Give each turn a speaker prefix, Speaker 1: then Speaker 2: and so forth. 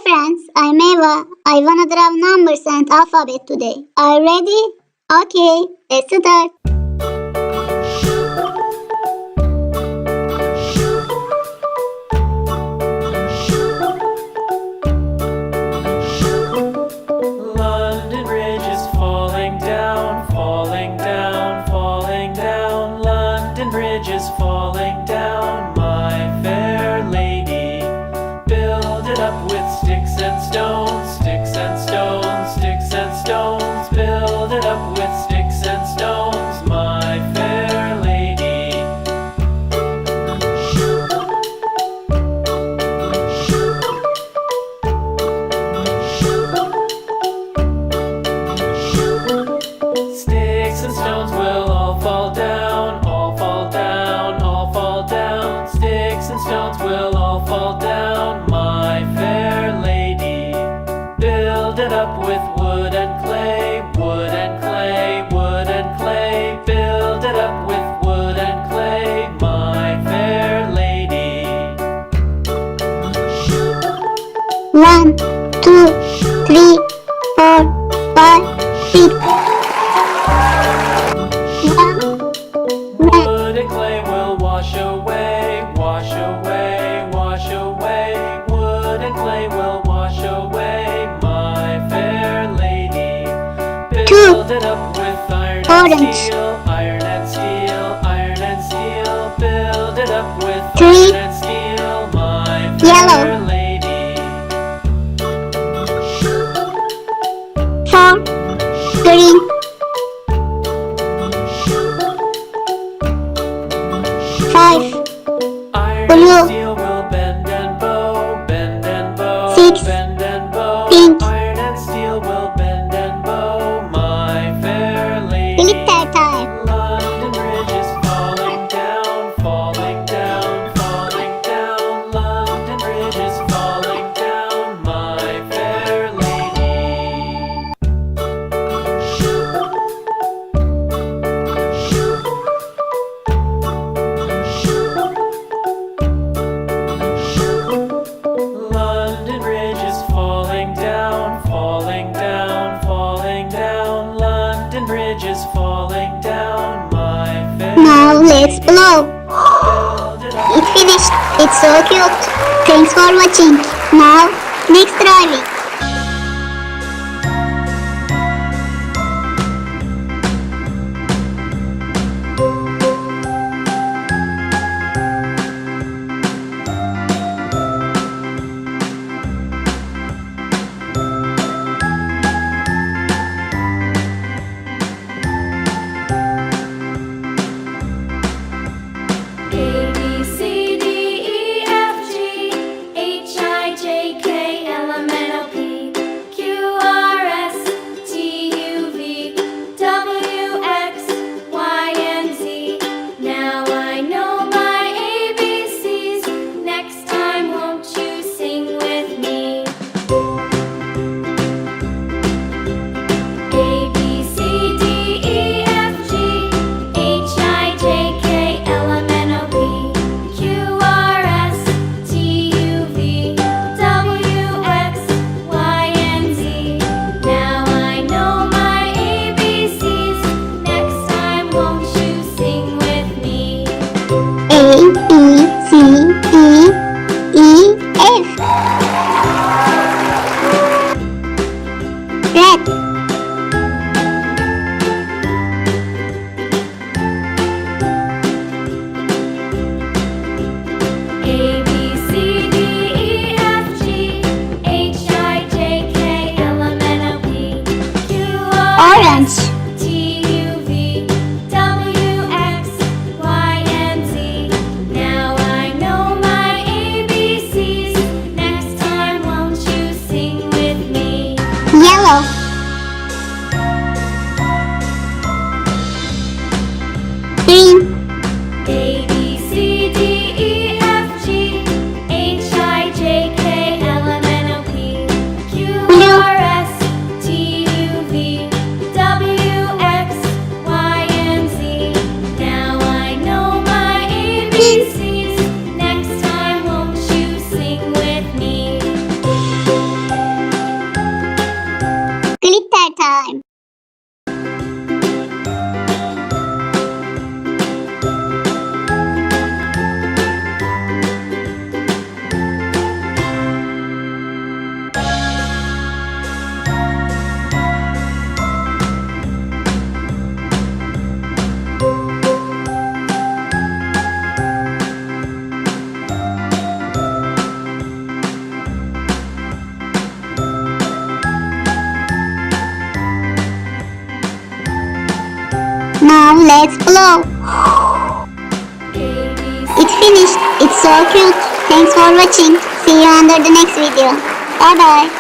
Speaker 1: friends, I'm Eva. I wanna draw numbers and alphabet today. Are you ready? Okay, let's start.
Speaker 2: London Bridge is falling down, falling down, falling down. London Bridge is falling down, my fair lady. Build it up with sticks and stones, sticks and stones, sticks and stones. Build it up with sticks and stones, my fair lady. Sticks and stones will all fall down, all fall down, all fall down. Sticks and stones will all fall down, my fair lady. Build it up with wood and clay, wood and clay, wood and clay. Build it up with wood and clay, my fair lady.
Speaker 1: 1, 2, 3, 4, 5, 6.
Speaker 2: Wood and clay will wash away, wash away, wash away. Wood and clay will wash away, my fair lady. Build it up with iron
Speaker 1: Orange.
Speaker 2: and steel, iron and steel, iron and steel. Build it up with
Speaker 1: 3.
Speaker 2: iron and steel, my fair
Speaker 1: Yellow.
Speaker 2: lady.
Speaker 1: 4, green. 5,
Speaker 2: Iron
Speaker 1: Blue.
Speaker 2: and steel will bend and bow, bend and bow,
Speaker 1: 6.
Speaker 2: bend and bow.
Speaker 1: Pink.
Speaker 2: Iron and steel will bend and bow, my fair lady.
Speaker 1: Glitter time.
Speaker 2: London Bridge is falling down, falling down, falling down. London Bridge is falling down, my fair lady. London Bridge is falling down, falling down, falling down. London Bridge is falling down, my fair
Speaker 1: Now let's blow.
Speaker 2: Build it up.
Speaker 1: It finished. It's so cute. Thanks for watching. Now, next driving.
Speaker 3: A, B, C, D, E, F, G, H, I, J, K, L, M, N, O, P,
Speaker 1: Now let's blow. It's finished. It's so cute. Thanks for watching. See you under the next video. Bye bye.